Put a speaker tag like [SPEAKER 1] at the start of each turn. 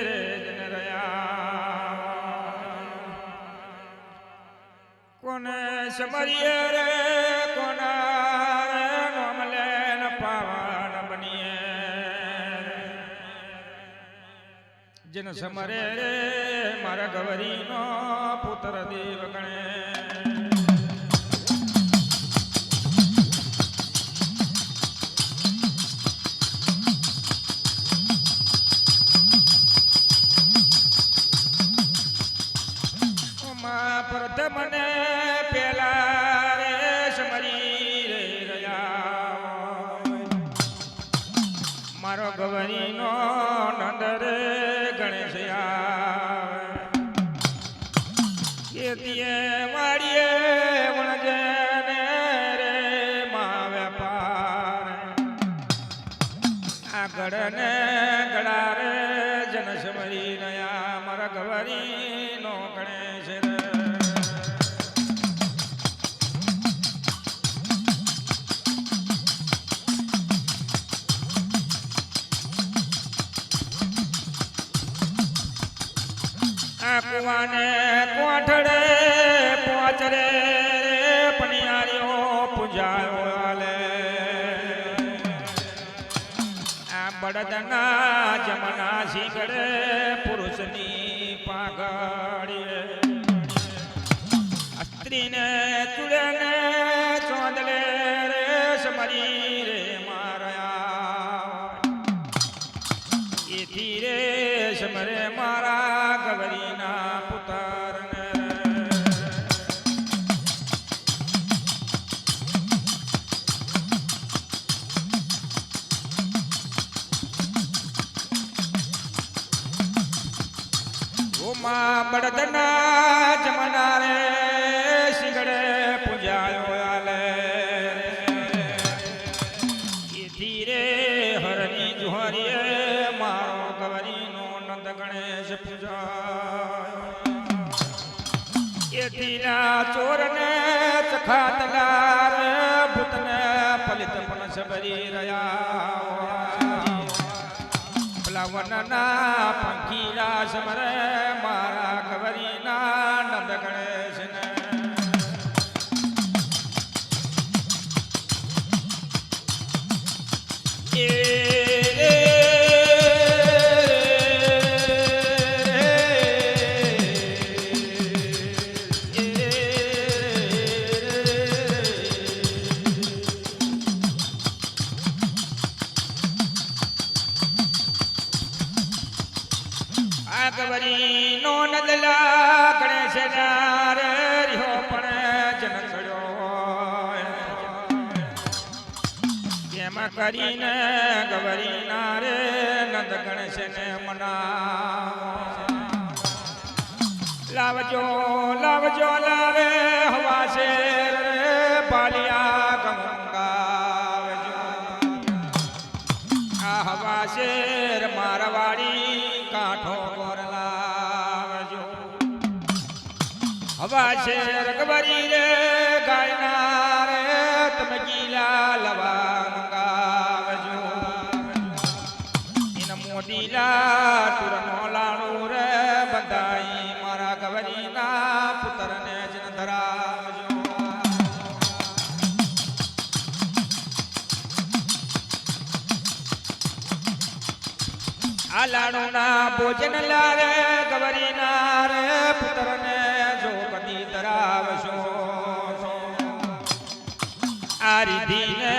[SPEAKER 1] રે જન રહ્યા કોને સમરીએ રે કોના રે નોમલે ન પાવન બનીએ જન સમરે રે મારા ગવરીનો પુત્ર દેવ ગણે મને પેલા રે સમરી રે રહ્યા મારો ગવરીનો નંદ રે ગણેશયા ખેતીએ વાડીએ વણજે રે મા વેપાર આગળ ને ગળા રે જન સમરી રહ્યા મારા ગવરીનો ગણેશ રે કુવાને કોઠડે પહોંચરે પણિયારીઓ પૂજાયો આલે આ બળદના જમના શીખડે પુરુષની પાઘડીએ સ્ત્રીને ચૂડને ચોંદલે રે સમરી રે મારયા એથી રે સમરે મારા ગવરીના પુત્રને ઓમા બળદના જમના રે શિગડે પૂજાયો આલે એથી રે હરની જુહરીએ મારો ગવરીનો નંદ ગણેશ પૂજાયો એથીના ચોરને ચખાતલા રે ભૂતને પલિત પણ સબરી રહ્યા પ્લાવનના પંખીરા સમરે મારા ગવરીના નંદ ગણેશને ગવરીનો નદલા ગણેશ રે રહ્યો પણ જન ચડ્યો એમાં કરીને ગવરીના રે નંદ ગણેશને મના લાવજો લાવજો લાવે હવા શેર રે બાલિયા ગંગાવજો આ હવા શેર મારવાડી કાઠો ગોરલાવજો હવા શેર ગવરી રે ગાયના રે તમે ગીલા લવા મંગાવજો એન મોદીલા તુરનો લાણુ રે બંધાઈ મારા ગવરીના પુત્રને જન ધરાવજો આ લાડુના ભોજન લાવે ગવરીના રે પુત્રને જો કદી ધરાવશો આ રીધીને